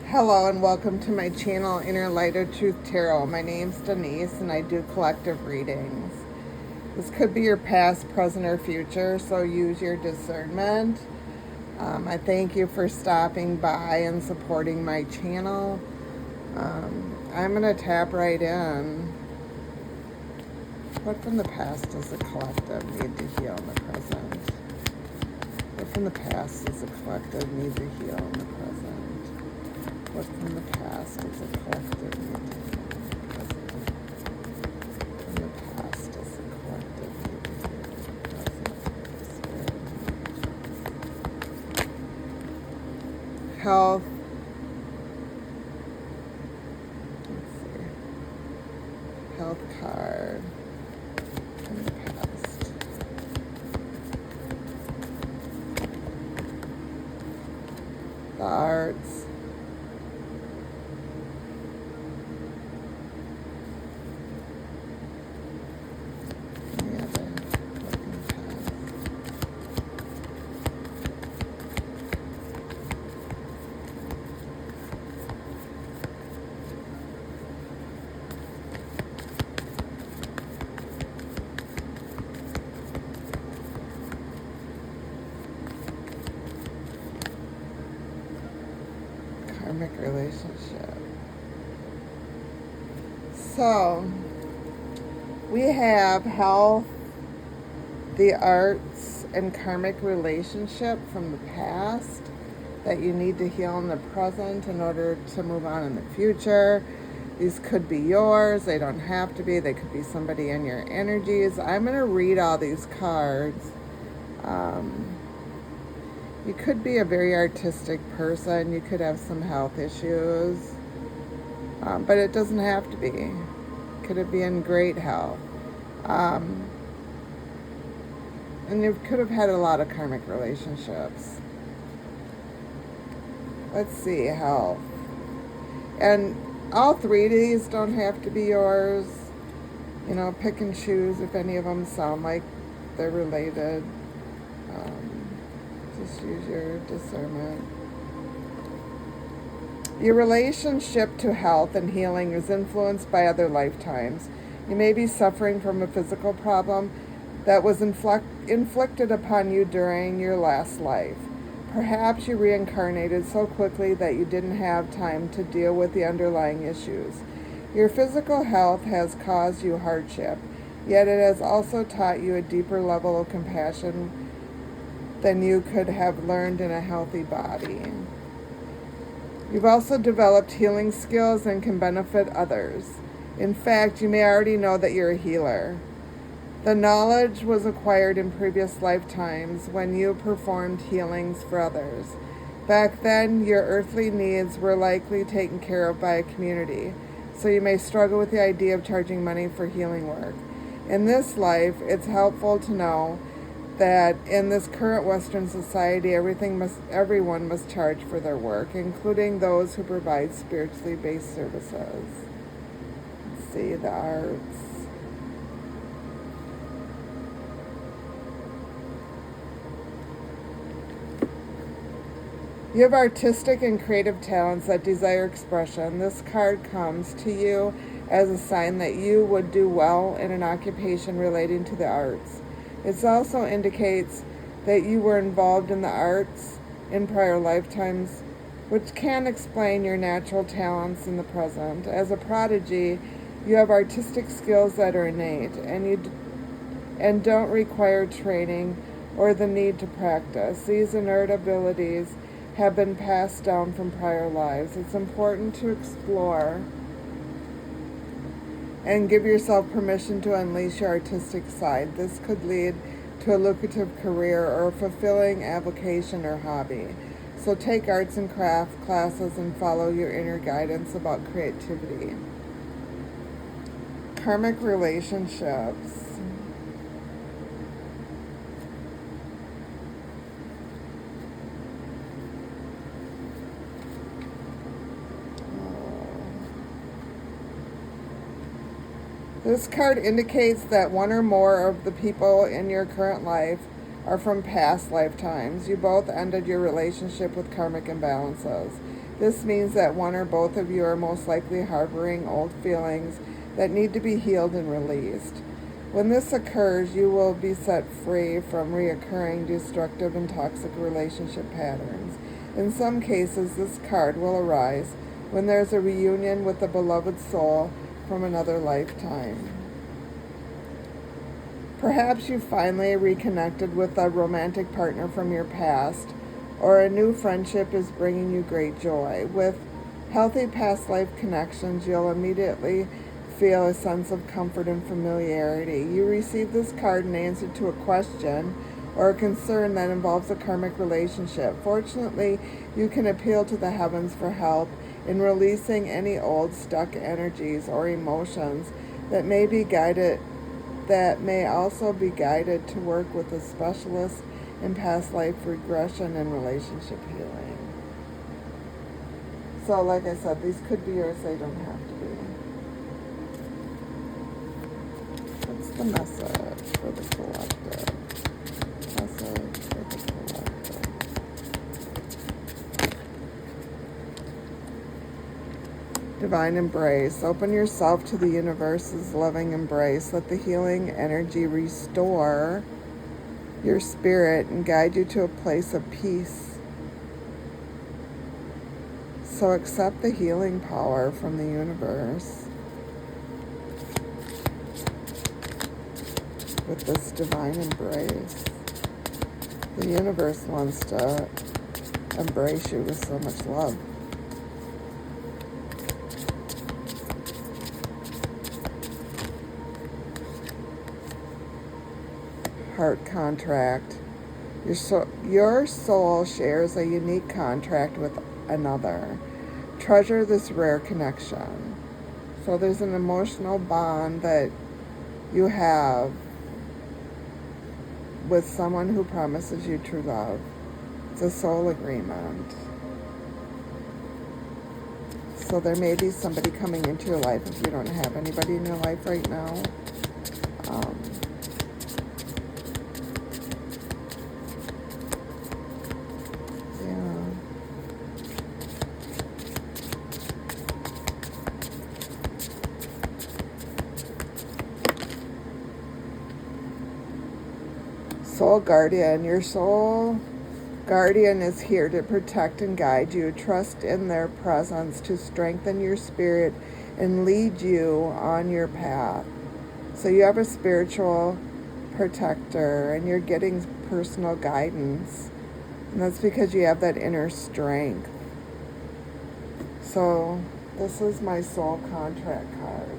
Hello and welcome to my channel, Inner Light of Truth Tarot. My name's Denise and I do collective readings. This could be your past, present, or future, so use your discernment. I thank you for stopping by and supporting my channel. I'm going to tap right in. What from the past does the collective need to heal in the present? What from the past does the collective need to heal in the present? What from the past does the collective need to heal in the present? From the past does the collective need to heal in the present? Health. Let's see. Health card. From the past. The arts. Karmic relationship. So, we have health, the arts, and karmic relationship from the past that you need to heal in the present in order to move on in the future. These could be yours. They don't have to be. They could be somebody in your energies. I'm going to read all these cards. You could be a very artistic person. You could have some health issues. But it doesn't have to be. Could be in great health. And you could have had a lot of karmic relationships. Let's see, health. And all three of these don't have to be yours. You know, pick and choose if any of them sound like they're related. Just use your discernment. Your relationship to health and healing is influenced by other lifetimes. You may be suffering from a physical problem that was inflicted upon you during your last life. Perhaps you reincarnated so quickly that you didn't have time to deal with the underlying issues. Your physical health has caused you hardship, yet it has also taught you a deeper level of compassion than you could have learned in a healthy body. You've also developed healing skills and can benefit others. In fact, you may already know that you're a healer. The knowledge was acquired in previous lifetimes when you performed healings for others. Back then, your earthly needs were likely taken care of by a community, so you may struggle with the idea of charging money for healing work. In this life, it's helpful to know that in this current Western society, everyone must charge for their work, including those who provide spiritually based services. Let's see, the arts. You have artistic and creative talents that desire expression. This card comes to you as a sign that you would do well in an occupation relating to the arts. It also indicates that you were involved in the arts in prior lifetimes, which can explain your natural talents in the present. As a prodigy, you have artistic skills that are innate and don't require training or the need to practice. These inherent abilities have been passed down from prior lives. It's important to explore and give yourself permission to unleash your artistic side. This could lead to a lucrative career or a fulfilling avocation or hobby. So take arts and craft classes and follow your inner guidance about creativity. Karmic relationships. This card indicates that one or more of the people in your current life are from past lifetimes. You both ended your relationship with karmic imbalances. This means that one or both of you are most likely harboring old feelings that need to be healed and released. When this occurs, you will be set free from reoccurring destructive and toxic relationship patterns. In some cases, this card will arise when there's a reunion with a beloved soul from another lifetime. Perhaps you finally reconnected with a romantic partner from your past, or a new friendship is bringing you great joy. With healthy past life connections, you'll immediately feel a sense of comfort and familiarity. You receive this card in answer to a question or a concern that involves a karmic relationship. Fortunately, you can appeal to the heavens for help in releasing any old stuck energies or emotions that may also be guided to work with a specialist in past life regression and relationship healing. So like I said, these could be yours, they don't have to be. What's the message for the collective? Message for the collective. Divine embrace. Open yourself to the universe's loving embrace. Let the healing energy restore your spirit and guide you to a place of peace. So accept the healing power from the universe with this divine embrace. The universe wants to embrace you with so much love. Heart contract. Your soul shares a unique contract with another. Treasure this rare connection. So there's an emotional bond that you have with someone who promises you true love. It's a soul agreement. So there may be somebody coming into your life if you don't have anybody in your life right now. Soul guardian. Your soul guardian is here to protect and guide you. Trust in their presence to strengthen your spirit and lead you on your path. So you have a spiritual protector and you're getting personal guidance. And that's because you have that inner strength. So this is my soul contract cards.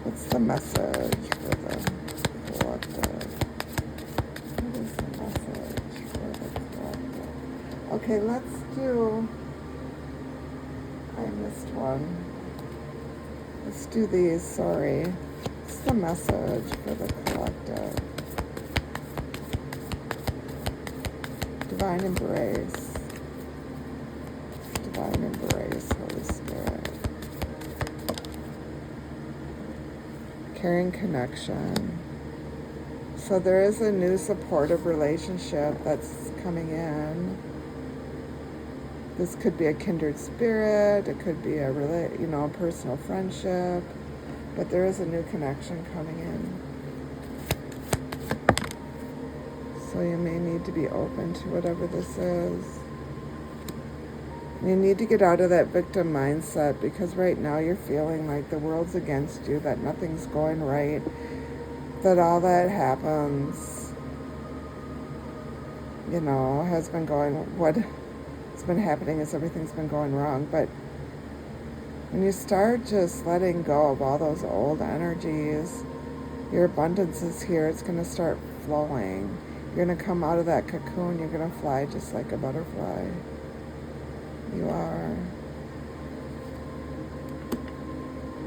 What's the message for the collective? What is the message for the collective? Okay, let's do... I missed one. Let's do these, sorry. What's the message for the collective? Divine embrace. Divine embrace, Holy Spirit. Caring connection. So there is a new supportive relationship that's coming in. This could be a kindred spirit. It could be a personal friendship. But there is a new connection coming in. So you may need to be open to whatever this is. You need to get out of that victim mindset because right now you're feeling like the world's against you, that nothing's going right, that all that happens, has been going, what's been happening is everything's been going wrong. But when you start just letting go of all those old energies, your abundance is here. It's going to start flowing. You're going to come out of that cocoon. You're going to fly just like a butterfly. You are.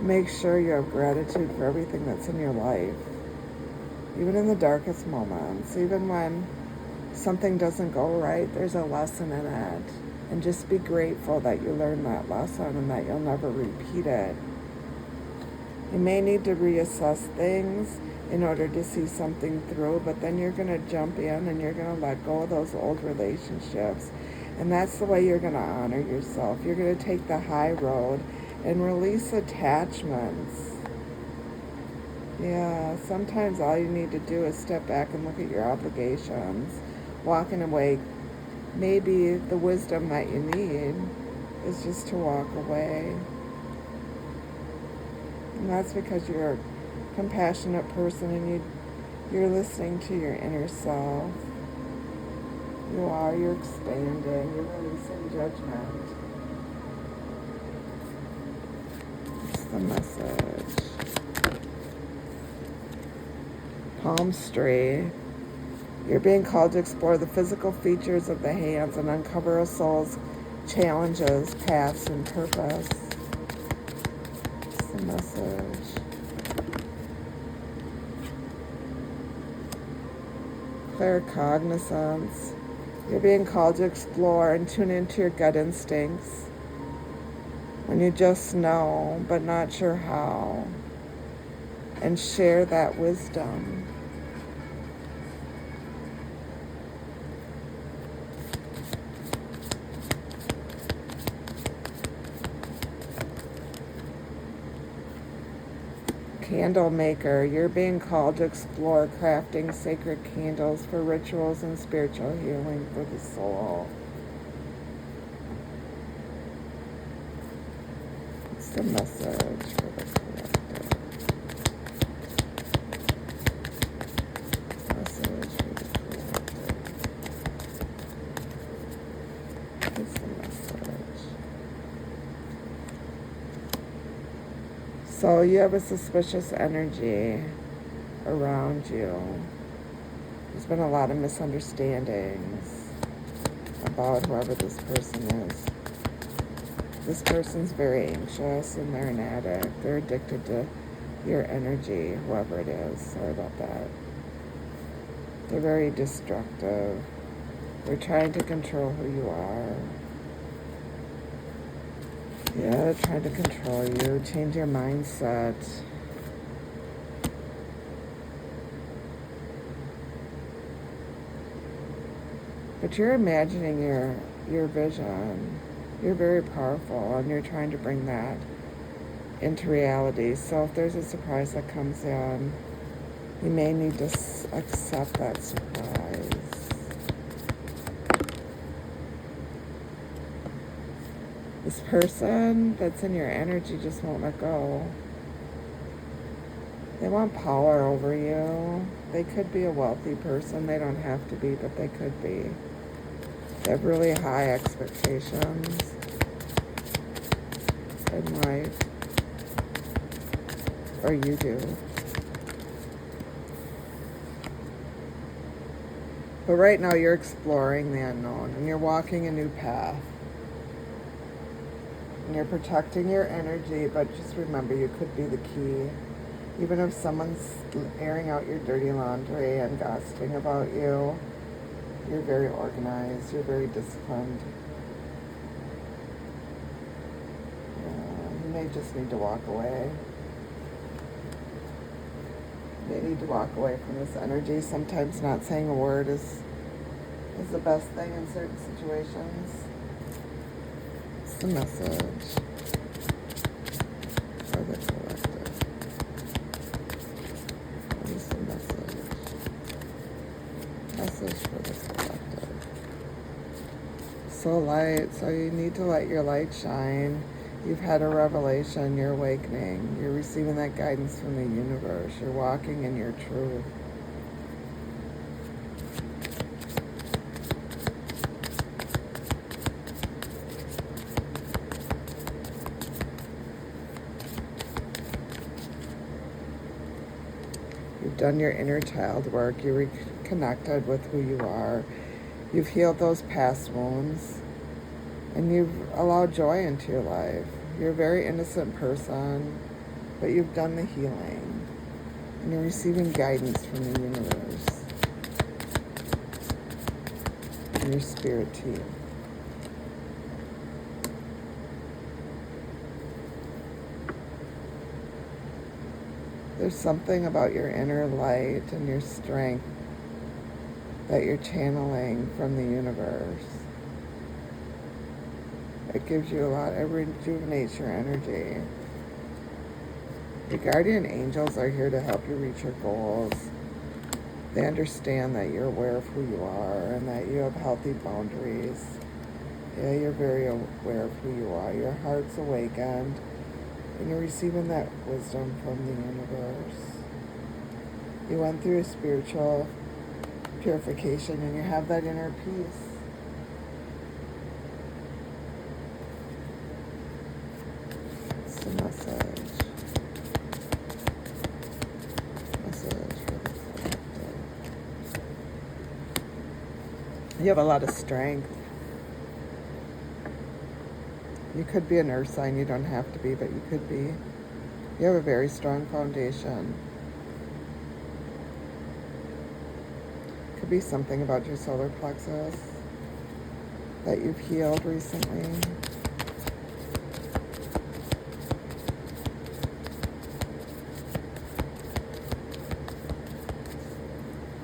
Make sure you have gratitude for everything that's in your life. Even in the darkest moments, even when something doesn't go right, there's a lesson in it. And just be grateful that you learned that lesson and that you'll never repeat it. You may need to reassess things in order to see something through, but then you're going to jump in and you're going to let go of those old relationships. And that's the way you're going to honor yourself. You're going to take the high road and release attachments. Yeah, sometimes all you need to do is step back and look at your obligations. Walking away, maybe the wisdom that you need is just to walk away. And that's because you're a compassionate person and you're listening to your inner self. You're expanding, you're releasing judgment. It's the message. Palmistry. You're being called to explore the physical features of the hands and uncover a soul's challenges, paths, and purpose. It's the message. Claircognizance. You're being called to explore and tune into your gut instincts when you just know, but not sure how, and share that wisdom. Candle maker, you're being called to explore crafting sacred candles for rituals and spiritual healing for the soul. It's the message for the collective. Message for the collective. It's the message. So you have a suspicious energy around you. There's been a lot of misunderstandings about whoever this person is. This person's very anxious and they're an addict. They're addicted to your energy, whoever it is. Sorry about that. They're very destructive. They're trying to control who you are. Yeah, they're trying to control you, change your mindset. But you're imagining your vision. You're very powerful, and you're trying to bring that into reality. So if there's a surprise that comes in, you may need to accept that surprise. This person that's in your energy just won't let go. They want power over you. They could be a wealthy person. They don't have to be, but they could be. They have really high expectations in life. Or you do. But right now you're exploring the unknown and you're walking a new path. And you're protecting your energy, but just remember you could be the key. Even if someone's airing out your dirty laundry and gossiping about you, you're very organized, you're very disciplined. You may just need to walk away. You may need to walk away from this energy. Sometimes not saying a word is the best thing in certain situations. The message for the collective. What is the message? Message for the collective. So light, so you need to let your light shine. You've had a revelation, you're awakening. You're receiving that guidance from the universe. You're walking in your truth. You've done your inner child work. You're reconnected with who you are. You've healed those past wounds. And you've allowed joy into your life. You're a very innocent person, but you've done the healing. And you're receiving guidance from the universe. And your spirit team. There's something about your inner light and your strength that you're channeling from the universe. It gives you a lot, it rejuvenates your energy. Your guardian angels are here to help you reach your goals. They understand that you're aware of who you are and that you have healthy boundaries. Yeah, you're very aware of who you are. Your heart's awakened and you're receiving that wisdom from the universe. You went through a spiritual purification and you have that inner peace. It's the message. You have a lot of strength. You could be an earth sign, you don't have to be, but you could be. You have a very strong foundation. Could be something about your solar plexus that you've healed recently.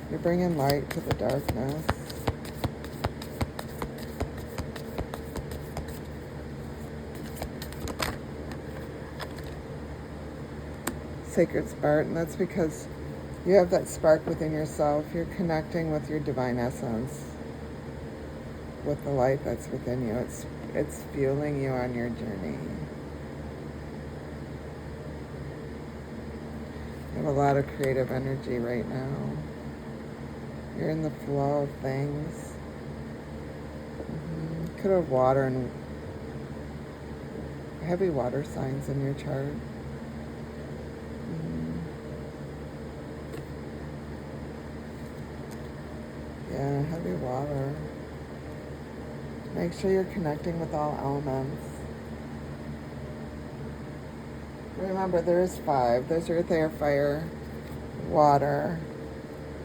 You're bringing light to the darkness. Sacred spark, and that's because you have that spark within yourself. You're connecting with your divine essence, with the light that's within you. It's fueling you on your journey. You have a lot of creative energy right now. You're in the flow of things. Could have water and heavy water signs in your chart. Yeah, heavy water. Make sure you're connecting with all elements. Remember, there is 5. There's earth, air, fire, water.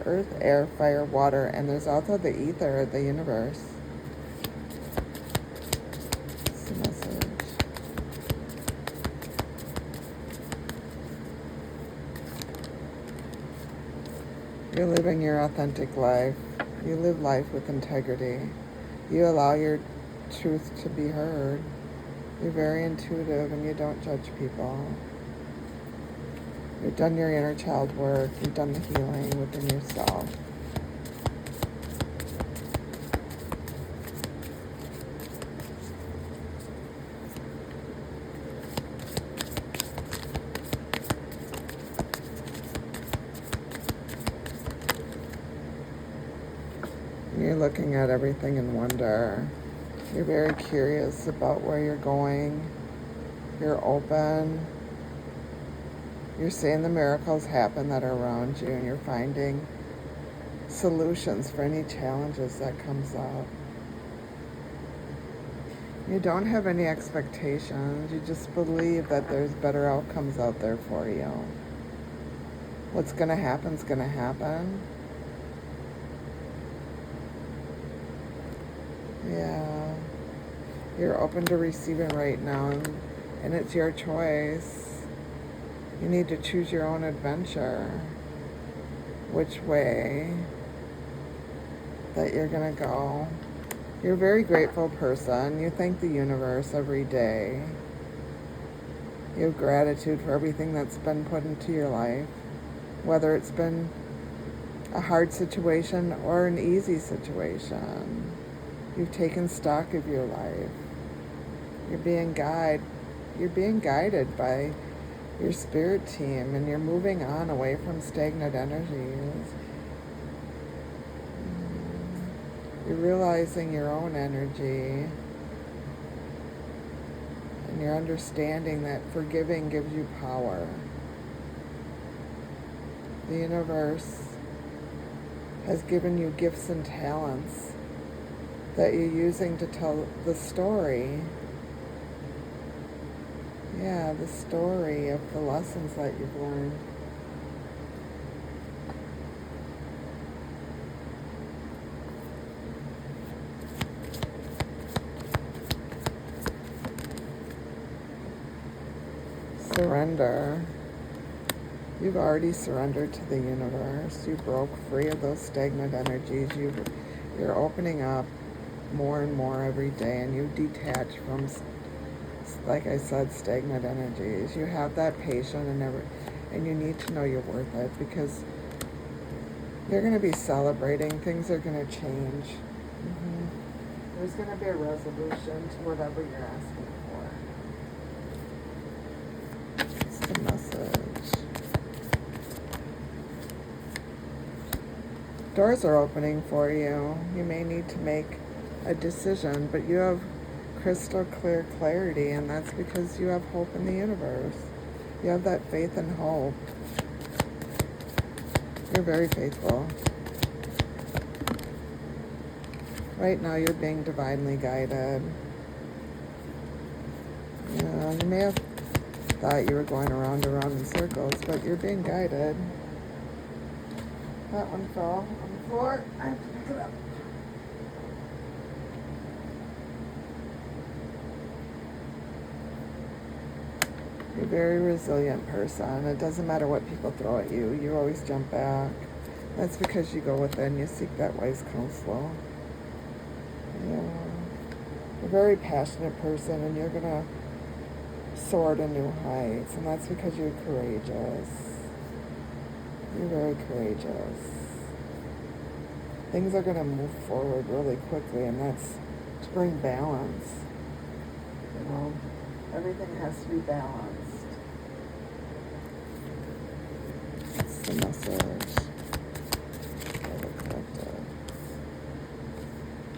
Earth, air, fire, water, and there's also the ether, the universe. It's the message. You're living your authentic life. You live life with integrity. You allow your truth to be heard. You're very intuitive and you don't judge people. You've done your inner child work. You've done the healing within yourself. You're looking at everything in wonder. You're very curious about where you're going. You're open. You're seeing the miracles happen that are around you, and you're finding solutions for any challenges that comes up. You don't have any expectations. You just believe that there's better outcomes out there for you. What's going to happen is going to happen. Yeah. You're open to receiving right now, and it's your choice. You need to choose your own adventure, which way that you're going to go. You're a very grateful person. You thank the universe every day. You have gratitude for everything that's been put into your life, whether it's been a hard situation or an easy situation. You've taken stock of your life. You're being guided by your spirit team, and you're moving on away from stagnant energies. You're realizing your own energy, and you're understanding that forgiving gives you power. The universe has given you gifts and talents that you're using to tell the story. Yeah, the story of the lessons that you've learned. Surrender. You've already surrendered to the universe. You broke free of those stagnant energies. You're opening up more and more every day, and you detach from, like I said, stagnant energies. You have that patience, and you need to know you're worth it, because you're going to be celebrating. Things are going to change. There's going to be a resolution to whatever you're asking for. It's the message. Doors are opening for you. You may need to make a decision, but you have crystal clear clarity, and that's because you have hope in the universe. You have that faith and hope. You're very faithful. Right now you're being divinely guided. You may have thought you were going around in circles, but you're being guided. That one fell on the floor. I have to pick it up. You're a very resilient person. It doesn't matter what people throw at you. You always jump back. That's because you go within. You seek that wise counsel. Yeah. You're a very passionate person, and you're going to soar to new heights. And that's because you're courageous. You're very courageous. Things are going to move forward really quickly, and that's to bring balance. Everything has to be balanced. That's the message.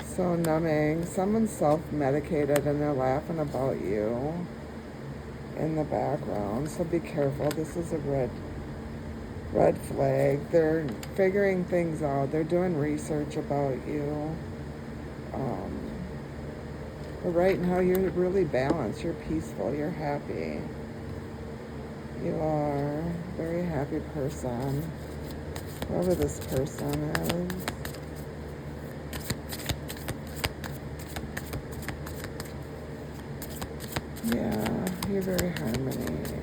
So numbing. Someone's self-medicated and they're laughing about you in the background. So be careful. This is a red flag. They're figuring things out. They're doing research about you. But right now you're really balanced. You're peaceful. You're happy. You are a very happy person. Whoever this person is. Yeah, you're very harmonized,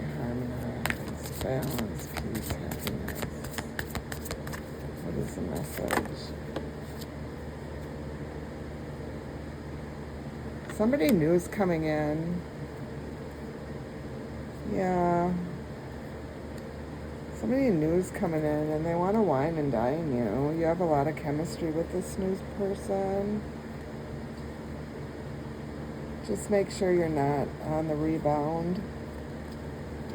balance, peace, happiness. What is the message? Somebody new is coming in. Yeah. Somebody new is coming in and they want to wine and dine you. You have a lot of chemistry with this new person. Just make sure you're not on the rebound.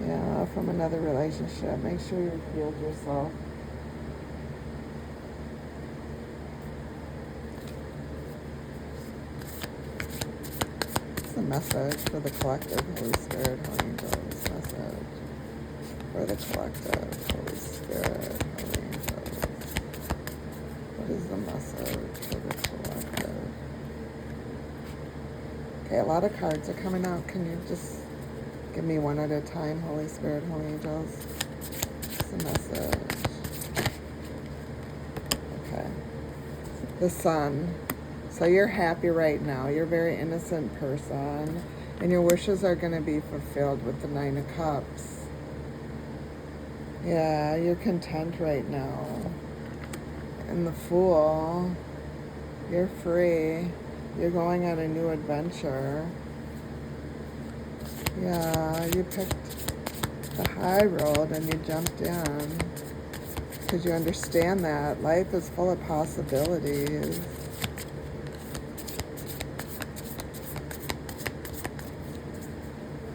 Yeah, from another relationship. Make sure you've healed yourself. What's the message for the collective, Holy Spirit, Holy Angels? Message for the collective, Holy Spirit, Holy Angels. What is the message for the collective? Okay, a lot of cards are coming out. Can you just give me one at a time? Holy Spirit, Holy Angels. What's the message? Okay. The Sun. So you're happy right now. You're a very innocent person. And your wishes are going to be fulfilled with the Nine of Cups. Yeah, you're content right now. And the Fool. You're free. You're going on a new adventure. Yeah, you picked the high road and you jumped in. Because you understand that life is full of possibilities.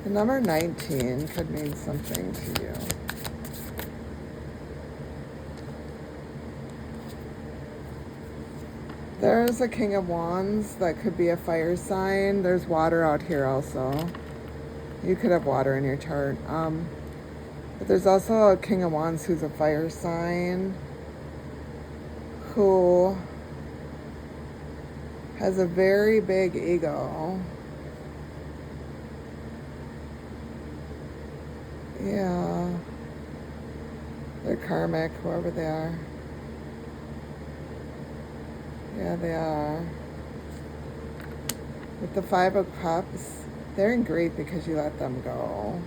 The number 19 could mean something to you. There's a King of Wands that could be a fire sign. There's water out here also. You could have water in your chart. But there's also a King of Wands who's a fire sign who has a very big ego. Yeah. They're karmic, whoever they are. Yeah, they are. With the Five of Cups, they're in grief because you let them go.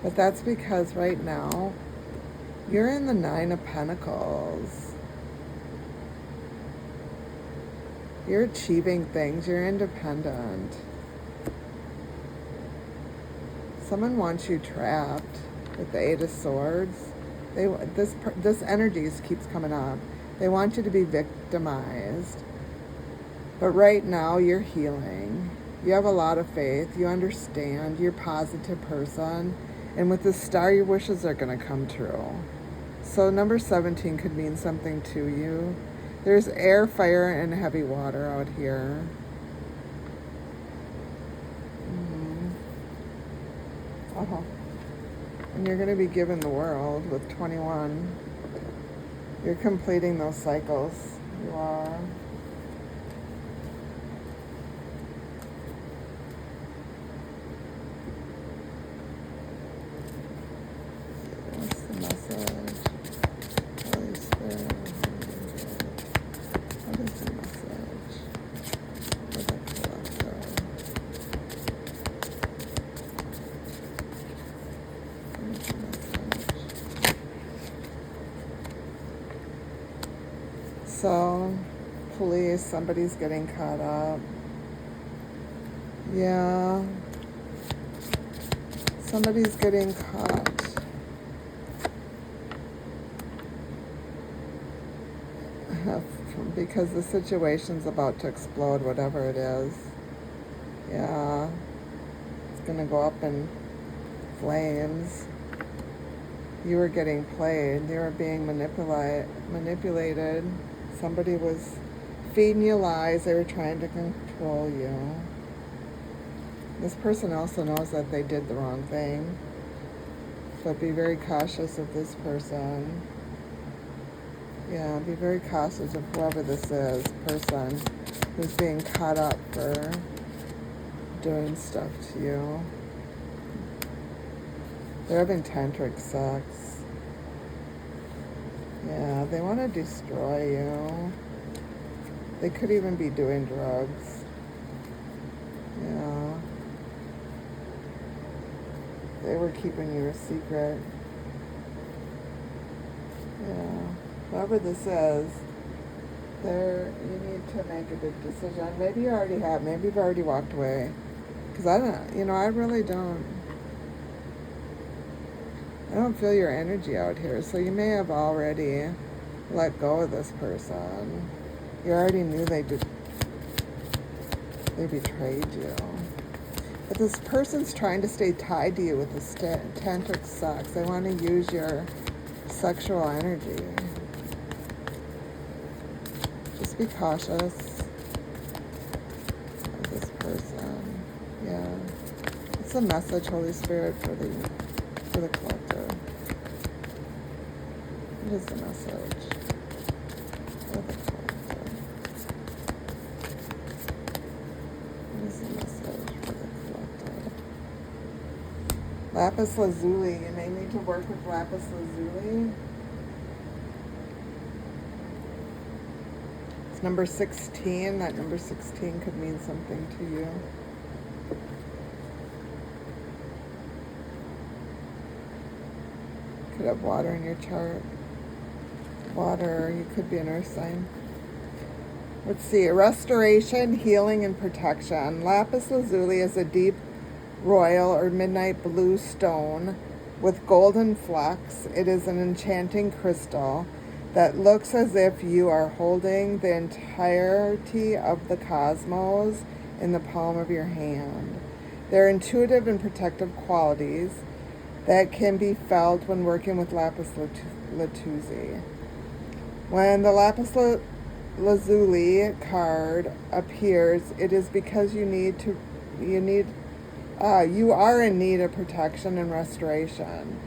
But that's because right now, you're in the Nine of Pentacles. You're achieving things. You're independent. Someone wants you trapped with the Eight of Swords. This energy keeps coming up. They want you to be victimized. But right now, you're healing. You have a lot of faith. You understand. You're a positive person. And with the star, your wishes are going to come true. So number 17 could mean something to you. There's air, fire, and heavy water out here. And you're going to be given the world with 21. You're completing those cycles. You are. What's the message? Holy Spirit. What is the message for the collective? What is the message? So, police, somebody's getting caught up. Yeah. Somebody's getting caught. Because the situation's about to explode, whatever it is. Yeah. It's going to go up in flames. You were getting played. You were being manipulated. Somebody was feeding you lies. They were trying to control you. This person also knows that they did the wrong thing. But be very cautious of this person. Yeah, be very cautious of whoever this is, person who's being caught up for doing stuff to you. They're having tantric sex. Yeah, they want to destroy you. They could even be doing drugs. Yeah. They were keeping you a secret. Yeah. Whoever this is, you need to make a big decision. Maybe you already have. Maybe you've already walked away. Because I really don't. I don't feel your energy out here. So you may have already let go of this person. You already knew they betrayed you. But this person's trying to stay tied to you with this tantric sex. They want to use your sexual energy. Just be cautious of this person. Yeah. It's a message, Holy Spirit, for the collective. What is the message for the collective? What is the message for the collective? Lapis Lazuli. You may need to work with Lapis Lazuli. Number 16, that number 16 could mean something to you. Could have water in your chart. Water, you could be an earth sign. Let's see, restoration, healing, and protection. Lapis lazuli is a deep royal or midnight blue stone with golden flecks. It is an enchanting crystal that looks as if you are holding the entirety of the cosmos in the palm of your hand. There are intuitive and protective qualities that can be felt when working with lapis lazuli. When the lapis lazuli card appears, it is because you are in need of protection and restoration.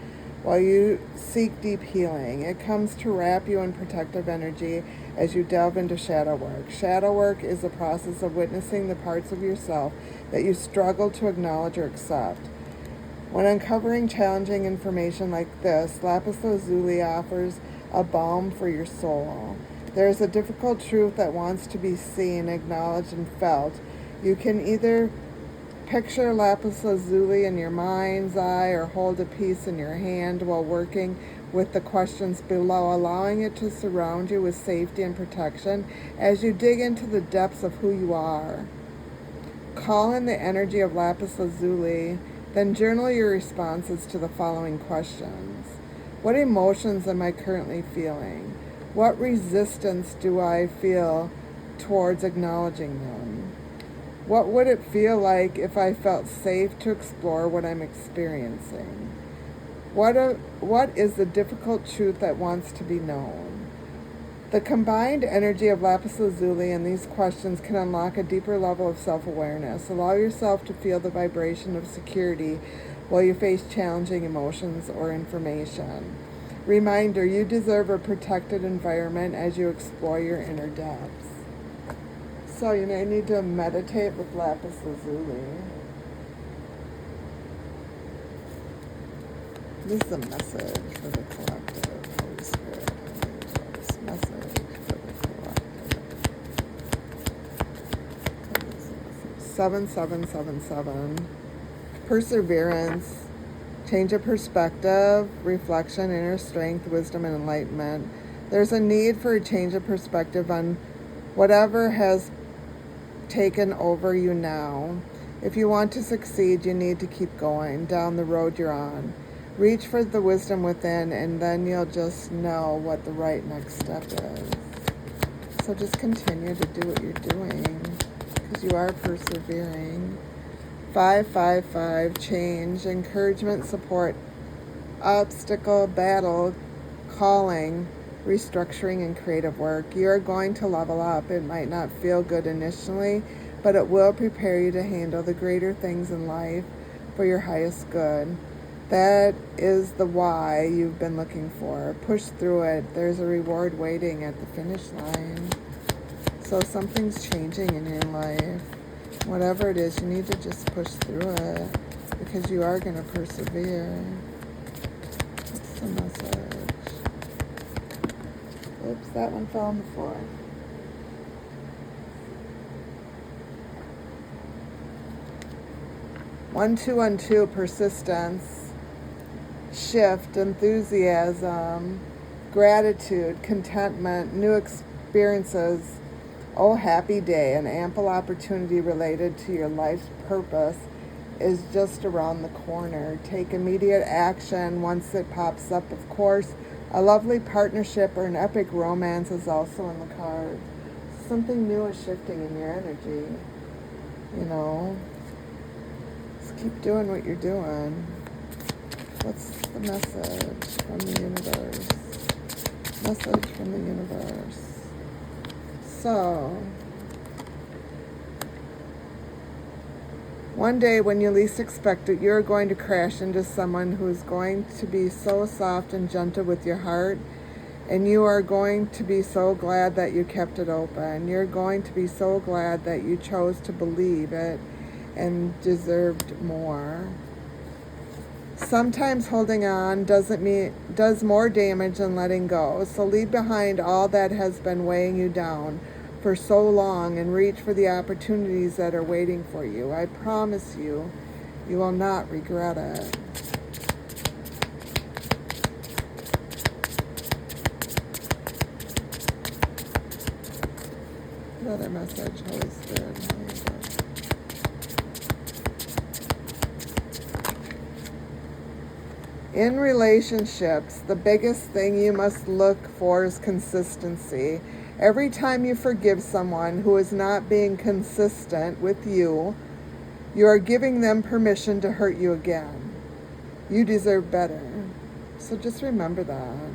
While you seek deep healing, it comes to wrap you in protective energy as you delve into shadow work. Shadow work is a process of witnessing the parts of yourself that you struggle to acknowledge or accept. When uncovering challenging information like this, lapis lazuli offers a balm for your soul. There is a difficult truth that wants to be seen, acknowledged, and felt. You can either Picture lapis lazuli in your mind's eye or hold a piece in your hand while working with the questions below, allowing it to surround you with safety and protection as you dig into the depths of who you are. Call in the energy of lapis lazuli, then journal your responses to the following questions. What emotions am I currently feeling? What resistance do I feel towards acknowledging them? What would it feel like if I felt safe to explore what I'm experiencing? What is the difficult truth that wants to be known? The combined energy of lapis lazuli and these questions can unlock a deeper level of self-awareness. Allow yourself to feel the vibration of security while you face challenging emotions or information. Reminder, you deserve a protected environment as you explore your inner depths. So you may need to meditate with lapis lazuli. This is a message for the collective. Holy Spirit, this message for the collective. 7777. Perseverance, change of perspective, reflection, inner strength, wisdom, and enlightenment. There's a need for a change of perspective on whatever has taken over you now. If you want to succeed, you need to keep going down the road you're on. Reach for the wisdom within, and then you'll just know what the right next step is. So just continue to do what you're doing, because you are persevering. 555, change, encouragement, support, obstacle, battle, calling, restructuring, and creative work. You are going to level up. It might not feel good initially, but it will prepare you to handle the greater things in life for your highest good. That is the why you've been looking for. Push through it. There's a reward waiting at the finish line. So something's changing in your life. Whatever it is, you need to just push through it, because you are going to persevere. That's the message. Oops, that one fell on the floor. One, two, persistence, shift, enthusiasm, gratitude, contentment, new experiences. Oh, happy day, an ample opportunity related to your life's purpose is just around the corner. Take immediate action once it pops up, of course. A lovely partnership or an epic romance is also in the card. Something new is shifting in your energy. You know, just keep doing what you're doing. What's the message from the universe? Message from the universe. So, one day when you least expect it, you're going to crash into someone who's going to be so soft and gentle with your heart, and you are going to be so glad that you kept it open. You're going to be so glad that you chose to believe it and deserved more. Sometimes holding on does more damage than letting go. So leave behind all that has been weighing you down for so long and reach for the opportunities that are waiting for you. I promise you, you will not regret it. Another message, Holy Spirit. Holy Spirit. In relationships, the biggest thing you must look for is consistency. Every time you forgive someone who is not being consistent with you, you are giving them permission to hurt you again. You deserve better. So just remember that.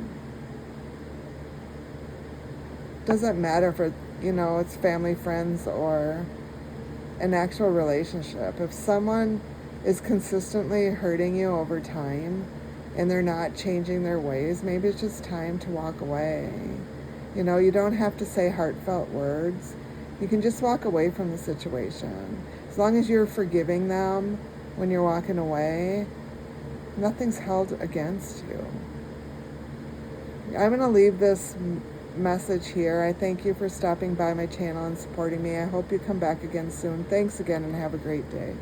Doesn't matter if it's family, friends, or an actual relationship. If someone is consistently hurting you over time and they're not changing their ways, maybe it's just time to walk away. You don't have to say heartfelt words. You can just walk away from the situation. As long as you're forgiving them when you're walking away, nothing's held against you. I'm going to leave this message here. I thank you for stopping by my channel and supporting me. I hope you come back again soon. Thanks again and have a great day.